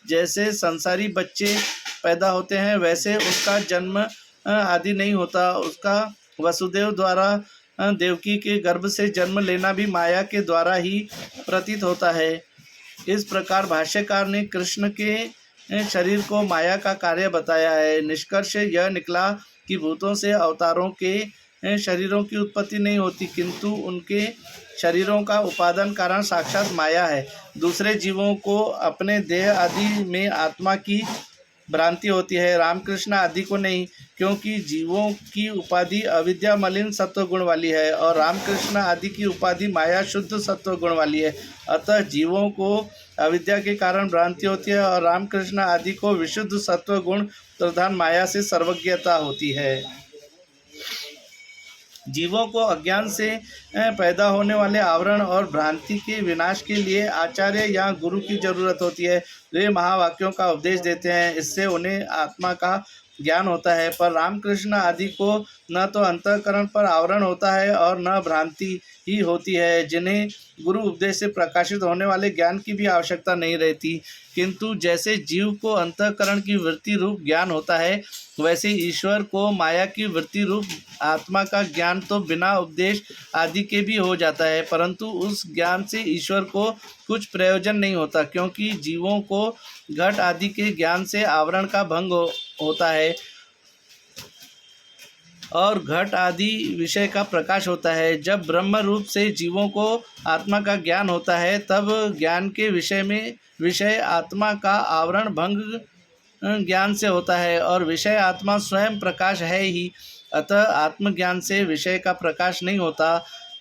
जैसे संसारी बच्चे पैदा होते हैं, वैसे उसका जन्म आदि नहीं होता। उसका वसुदेव द्वारा देवकी के गर्भ से जन्म लेना भी माया के द्वारा ही प्रतीत होता है। इस प्रकार भाष्यकार ने कृष्ण के शरीर को माया का कार्य बताया है। निष्कर्ष यह निकला कि भूतों से अवतारों के शरीरों की उत्पत्ति नहीं होती, किंतु उनके शरीरों का उपादान कारण साक्षात माया है। दूसरे जीवों को अपने देह आदि में आत्मा की भ्रांति होती है, रामकृष्ण आदि को नहीं, क्योंकि जीवों की उपाधि अविद्या मलिन सत्व गुण वाली है और रामकृष्ण आदि की उपाधि माया शुद्ध सत्व गुण वाली है। अतः जीवों को अविद्या के कारण भ्रांति होती है और रामकृष्ण आदि को विशुद्ध सत्व गुण प्रधान माया से सर्वज्ञता होती है। जीवों को अज्ञान से पैदा होने वाले आवरण और भ्रांति के विनाश के लिए आचार्य या गुरु की जरूरत होती है। वे महावाक्यों का उपदेश देते हैं, इससे उन्हें आत्मा का ज्ञान होता है। पर रामकृष्ण आदि को न तो अंतःकरण पर आवरण होता है और न भ्रांति ही होती है, जिन्हें गुरु उपदेश से प्रकाशित होने वाले ज्ञान की भी आवश्यकता नहीं रहती। किंतु जैसे जीव को अंतःकरण की वृत्ति रूप ज्ञान होता है, वैसे ईश्वर को माया की वृत्ति रूप आत्मा का ज्ञान तो बिना उपदेश आदि के भी हो जाता है, परंतु उस ज्ञान से ईश्वर को कुछ प्रयोजन नहीं होता, क्योंकि जीवों को घट आदि के ज्ञान से आवरण का भंग होता है और घट आदि विषय का प्रकाश होता है। जब ब्रह्म रूप से जीवों को आत्मा का ज्ञान होता है, तब ज्ञान के विषय आत्मा का आवरण भंग ज्ञान से होता है और विषय आत्मा स्वयं प्रकाश है ही, अतः आत्मज्ञान से विषय का प्रकाश नहीं होता।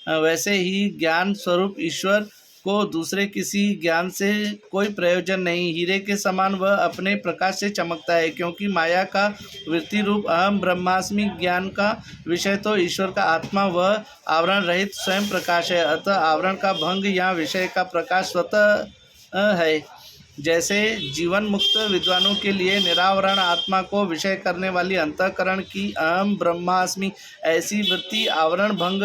वैसे ही ज्ञान स्वरूप ईश्वर को दूसरे किसी ज्ञान से कोई प्रयोजन नहीं। हीरे के समान वह अपने प्रकाश से चमकता है, क्योंकि माया का वृत्ति रूप अहम ब्रह्मास्मि ज्ञान का विषय तो ईश्वर का आत्मा वह आवरण रहित स्वयं प्रकाश है, अतः आवरण का भंग या विषय का प्रकाश स्वतः है। जैसे जीवन मुक्त विद्वानों के लिए निरावरण आत्मा को विषय करने वाली अंतःकरण की अहम ब्रह्मास्मि ऐसी वृत्ति आवरण भंग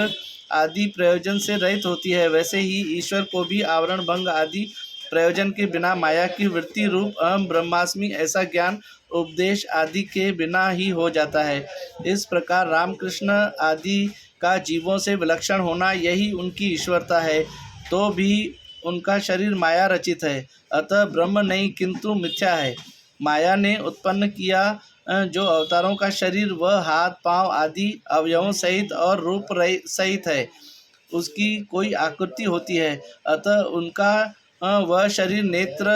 आदि प्रयोजन से रहित होती है, वैसे ही ईश्वर को भी आवरण भंग आदि प्रयोजन के बिना माया की वृत्ति रूप अहम ब्रह्मास्मि ऐसा ज्ञान उपदेश आदि के बिना ही हो जाता है। इस प्रकार रामकृष्ण आदि का जीवों से विलक्षण होना यही उनकी ईश्वरता है। तो भी उनका शरीर माया रचित है, अतः ब्रह्म नहीं किंतु मिथ्या है। माया ने उत्पन्न किया जो अवतारों का शरीर वह हाथ पांव आदि अवयवों सहित और रूप सहित है, उसकी कोई आकृति होती है, अतः उनका वह शरीर नेत्र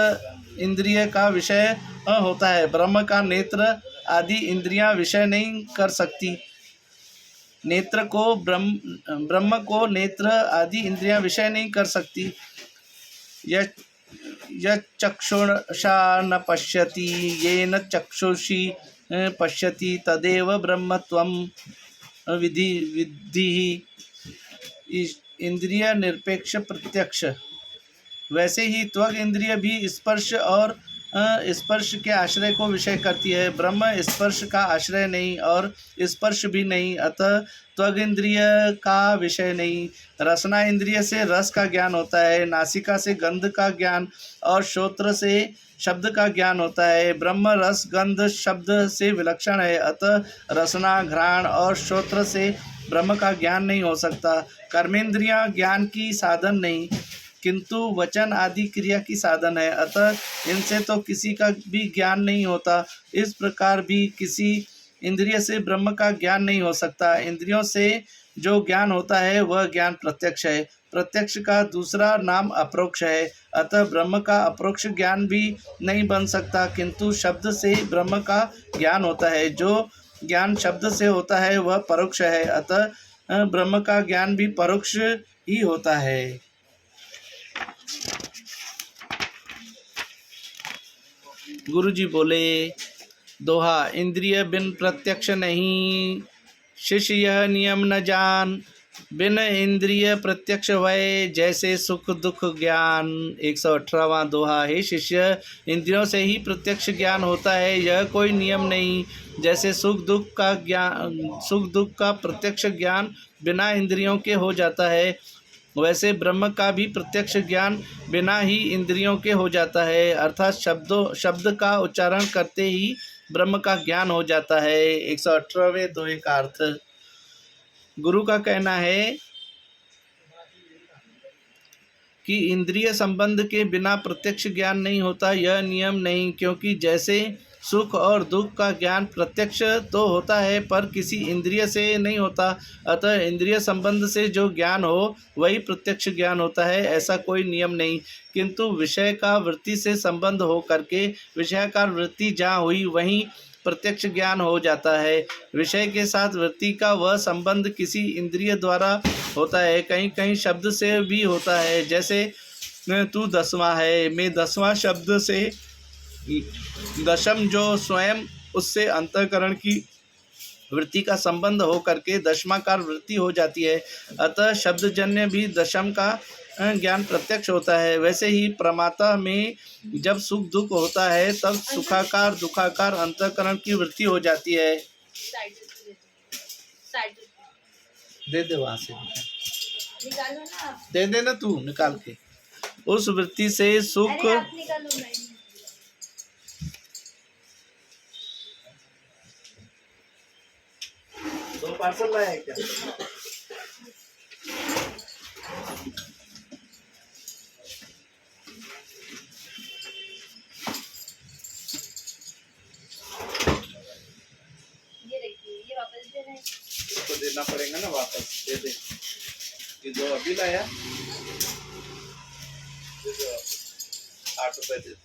इंद्रिय का विषय होता है। ब्रह्म का नेत्र आदि इंद्रियां विषय नहीं कर सकती। ब्रह्म को नेत्र आदि इंद्रियां विषय नहीं कर सकती। यच्चक्षुषा न पश्यति येन चक्षुषी पश्यति तदेव ब्रह्मत्वं विद्धि। इंद्रिय निरपेक्ष प्रत्यक्ष। वैसे ही त्वग इंद्रिय भी स्पर्श और स्पर्श के आश्रय को विषय करती है। ब्रह्म स्पर्श का आश्रय नहीं और स्पर्श भी नहीं, अतः त्वग इंद्रिय का विषय नहीं। रसना इंद्रिय से रस का ज्ञान होता है, नासिका से गंध का ज्ञान और श्रोत्र से शब्द का ज्ञान होता है। ब्रह्म रस गंध शब्द से विलक्षण है, अतः रसना घ्राण और श्रोत्र से ब्रह्म का ज्ञान नहीं हो सकता। कर्मेंद्रियां ज्ञान की साधन नहीं, किंतु वचन आदि क्रिया की साधन है, अतः इनसे तो किसी का भी ज्ञान नहीं होता। इस प्रकार भी किसी इंद्रिय से ब्रह्म का ज्ञान नहीं हो सकता। इंद्रियों से जो ज्ञान होता है वह ज्ञान प्रत्यक्ष है। प्रत्यक्ष का दूसरा नाम अपरोक्ष है, अतः ब्रह्म का अपरोक्ष ज्ञान भी नहीं बन सकता, किंतु शब्द से ब्रह्म का ज्ञान होता है। जो ज्ञान शब्द से होता है वह परोक्ष है, अतः ब्रह्म का ज्ञान भी परोक्ष ही होता है। गुरुजी बोले, दोहा, इंद्रिय बिन प्रत्यक्ष नहीं, शिष्य यह नियम न जान, बिन इंद्रिय प्रत्यक्ष भय, जैसे सुख दुख ज्ञान। 118वां दोहा। हे शिष्य, इंद्रियों से ही प्रत्यक्ष ज्ञान होता है, यह कोई नियम नहीं। जैसे सुख दुख का प्रत्यक्ष ज्ञान बिना इंद्रियों के हो जाता है, वैसे ब्रह्म का भी प्रत्यक्ष ज्ञान बिना ही इंद्रियों के हो जाता है। अर्थात शब्द का उच्चारण करते ही ब्रह्म का ज्ञान हो जाता है। 118वें दोहे का अर्थ। गुरु का कहना है कि इंद्रिय संबंध के बिना प्रत्यक्ष ज्ञान नहीं होता, यह नियम नहीं, क्योंकि जैसे सुख और दुख का ज्ञान प्रत्यक्ष तो होता है पर किसी इंद्रिय से नहीं होता, अतः इंद्रिय संबंध से जो ज्ञान हो वही प्रत्यक्ष ज्ञान होता है, ऐसा कोई नियम नहीं। किंतु विषय का वृत्ति से संबंध हो करके विषयाकार वृत्ति जहाँ हुई वहीं प्रत्यक्ष ज्ञान हो जाता है। विषय के साथ वृत्ति का वह संबंध किसी इंद्रिय द्वारा होता है, कहीं कहीं शब्द से भी होता है। जैसे तू 10वां है, मैं 10वां शब्द से दशम जो स्वयं उससे अंतःकरण की वृत्ति का संबंध हो करके दशमाकार वृत्ति हो जाती है, अतः शब्दजन्य भी दशम का ज्ञान प्रत्यक्ष होता है। वैसे ही प्रमाता में जब सुख दुख होता है तब सुखाकार दुखाकार अंतःकरण की वृत्ति हो जाती है। दे दे वहां से निकालो ना, दे देना तू निकाल के। उस वृत्ति से सुख अरे आप निकालो ना। 2 पार्सल लाया है क्या? ये देखिए, ये वापस देना है। इसको देना पड़ेगा ना वापस। दे दे। ये जो अभी लाया, ये जो 8 रुपए दे।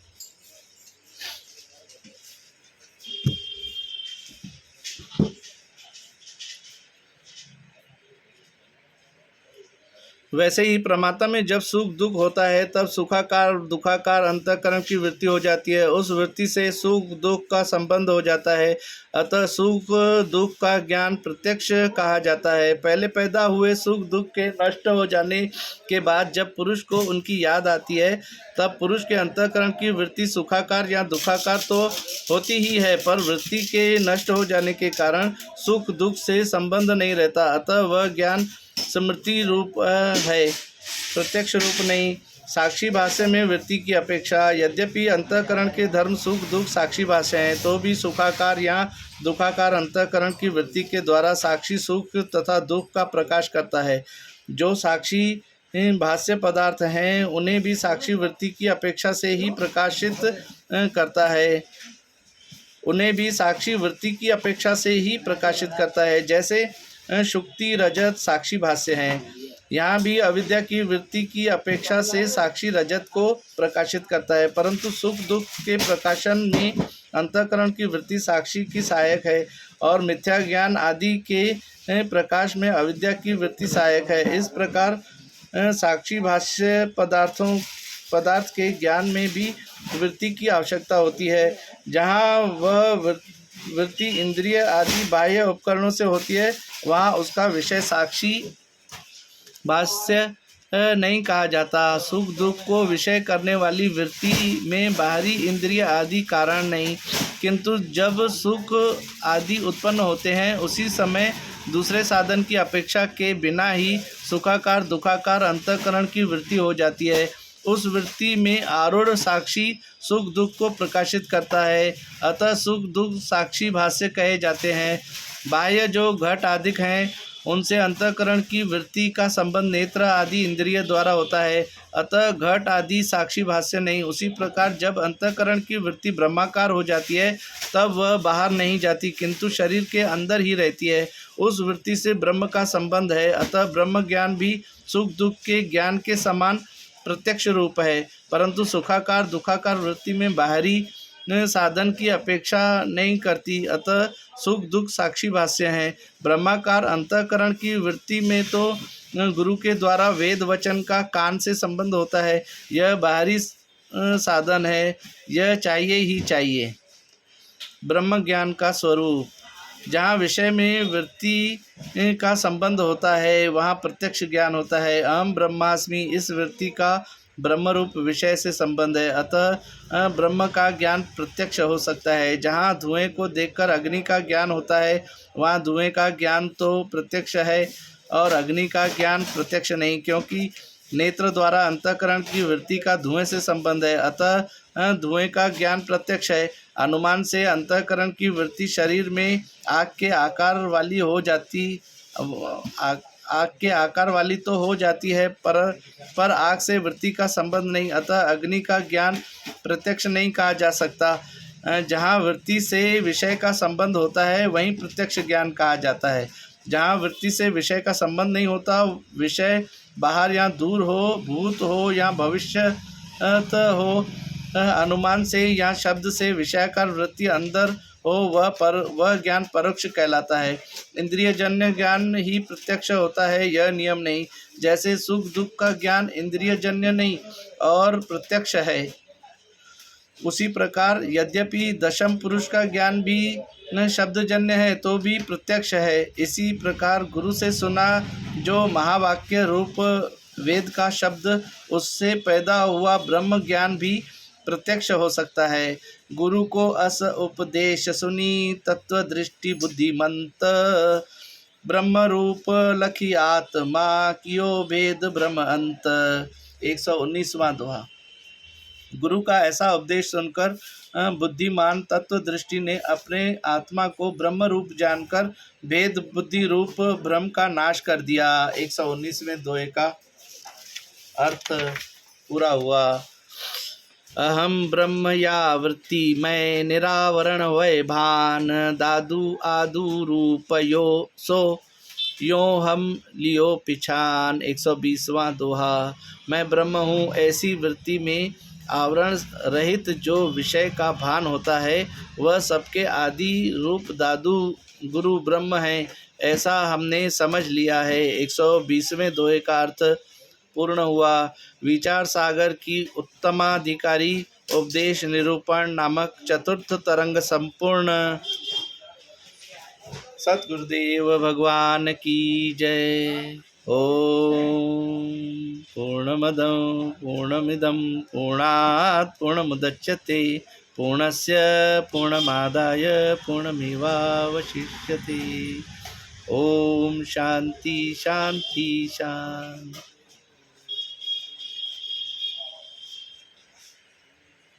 वैसे ही प्रमाता में जब सुख दुख होता है तब सुखाकार दुखाकार अंतःकरण की वृत्ति हो जाती है, उस वृत्ति से सुख दुख का संबंध हो जाता है, अतः सुख दुख का ज्ञान प्रत्यक्ष कहा जाता है। पहले पैदा हुए सुख दुख के नष्ट हो जाने के बाद जब पुरुष को उनकी याद आती है तब पुरुष के अंतःकरण की वृत्ति सुखाकार या दुखाकार तो होती ही है, पर वृत्ति के नष्ट हो जाने के कारण सुख दुख से संबंध नहीं रहता, अतः वह ज्ञान स्मृति रूप है, प्रत्यक्ष रूप नहीं। साक्षी भाष्य में वृत्ति की अपेक्षा यद्यपि अंतःकरण के धर्म सुख दुख साक्षी भाष्य हैं, तो भी सुखाकार या दुखाकार अंतःकरण की वृत्ति के द्वारा साक्षी सुख तथा दुख का प्रकाश करता है। जो साक्षी भाष्य पदार्थ हैं उन्हें भी साक्षी वृत्ति की अपेक्षा से ही प्रकाशित करता है, उन्हें भी साक्षी वृत्ति की अपेक्षा से ही प्रकाशित करता है। जैसे शुक्ति रजत साक्षी भाष्य हैं, यहाँ भी अविद्या की वृत्ति की अपेक्षा से साक्षी रजत को प्रकाशित करता है, परंतु सुख दुख के प्रकाशन में अंतःकरण की वृत्ति साक्षी की सहायक है और मिथ्या ज्ञान आदि के प्रकाश में अविद्या की वृत्ति सहायक है। इस प्रकार साक्षी भाष्य पदार्थ के ज्ञान में भी वृत्ति की आवश्यकता होती है। जहाँ वह वृत्ति इंद्रिय आदि बाह्य उपकरणों से होती है वहाँ उसका विषय साक्षी भाष्य नहीं कहा जाता। सुख दुख को विषय करने वाली वृत्ति में बाहरी इंद्रिय आदि कारण नहीं, किंतु जब सुख आदि उत्पन्न होते हैं उसी समय दूसरे साधन की अपेक्षा के बिना ही सुखाकार दुखाकार अंतःकरण की वृत्ति हो जाती है। उस वृत्ति में आरूढ़ साक्षी सुख दुख को प्रकाशित करता है, अतः सुख दुख साक्षी भाष्य कहे जाते हैं। बाह्य जो घट आदिक हैं उनसे अंतःकरण की वृत्ति का संबंध नेत्र आदि इंद्रिय द्वारा होता है, अतः घट आदि साक्षी भाष्य नहीं। उसी प्रकार जब अंतःकरण की वृत्ति ब्रह्माकार हो जाती है तब वह बाहर नहीं जाती किंतु शरीर के अंदर ही रहती है, उस वृत्ति से ब्रह्म का संबंध है, अतः ब्रह्म ज्ञान भी सुख दुख के ज्ञान के समान प्रत्यक्ष रूप है, परंतु सुखाकार दुखाकार वृत्ति में बाहरी साधन की अपेक्षा नहीं करती, अतः सुख दुख साक्षी भाष्य हैं। ब्रह्माकार अंतःकरण की वृत्ति में तो गुरु के द्वारा वेद वचन का कान से संबंध होता है, यह बाहरी साधन है, यह चाहिए ही चाहिए। ब्रह्म ज्ञान का स्वरूप। जहाँ विषय में वृत्ति का संबंध होता है वहाँ प्रत्यक्ष ज्ञान होता है। अहम ब्रह्मास्मि, इस वृत्ति का ब्रह्मरूप विषय से संबंध है, अतः ब्रह्म का ज्ञान प्रत्यक्ष हो सकता है। जहाँ धुएं को देखकर अग्नि का ज्ञान होता है वहाँ धुएं का ज्ञान तो प्रत्यक्ष है और अग्नि का ज्ञान प्रत्यक्ष नहीं, क्योंकि नेत्र द्वारा अंतःकरण की वृत्ति का धुएं से संबंध है, अतः धुएं का ज्ञान प्रत्यक्ष है। अनुमान से अंतःकरण की वृत्ति शरीर में आग के आकार वाली हो जाती, आग के आकार वाली तो हो जाती है, पर आग से वृत्ति का संबंध नहीं, अतः अग्नि का ज्ञान प्रत्यक्ष नहीं कहा जा सकता। जहाँ वृत्ति से विषय का संबंध होता है वहीं प्रत्यक्ष ज्ञान कहा जाता है। जहाँ वृत्ति से विषय का संबंध नहीं होता, विषय बाहर या दूर हो, भूत हो या भविष्य हो, अनुमान से या शब्द से विषयाकार वृत्ति अंदर हो, वह ज्ञान परोक्ष कहलाता है। इंद्रियजन्य ज्ञान ही प्रत्यक्ष होता है, यह नियम नहीं। जैसे सुख दुख का ज्ञान इंद्रियजन्य नहीं और प्रत्यक्ष है, उसी प्रकार यद्यपि दशम पुरुष का ज्ञान भी न शब्दजन्य है तो भी प्रत्यक्ष है। इसी प्रकार गुरु से सुना जो महावाक्य रूप वेद का शब्द, उससे पैदा हुआ ब्रह्म ज्ञान भी प्रत्यक्ष हो सकता है। गुरु को अस उपदेश सुनी तत्व दृष्टि बुद्धिमंत, ब्रह्म रूप लखी आत्मा कियो भेद ब्रह्म अंत। 119वां दोहा। गुरु का ऐसा उपदेश सुनकर बुद्धिमान तत्व दृष्टि ने अपने आत्मा को ब्रह्म रूप जानकर भेद बुद्धि रूप ब्रह्म का नाश कर दिया। 119वें दोहे का अर्थ पूरा हुआ। अहम ब्रह्म या वृत्ति मैं निरावरण वै भान, दादू आदू रूप यो सो यो हम लियो पिछान। 120वां दोहा। मैं ब्रह्म हूँ, ऐसी वृत्ति में आवरण रहित जो विषय का भान होता है वह सबके आदि रूप दादू गुरु ब्रह्म है, ऐसा हमने समझ लिया है। 120वें दोहे का अर्थ पूर्ण हुआ। विचार सागर की उत्तमाधिकारी उपदेश निरूपण नामक चतुर्थ तरंग संपूर्ण। सतगुरुदेव भगवान की जय। ओम पूर्णमदं पूर्णमिदं पूर्णात् पूर्णमुदच्यते पूर्णस्य पूर्णमादाय पूर्णमेवावशिष्यते। ओम शांति शांति शांति।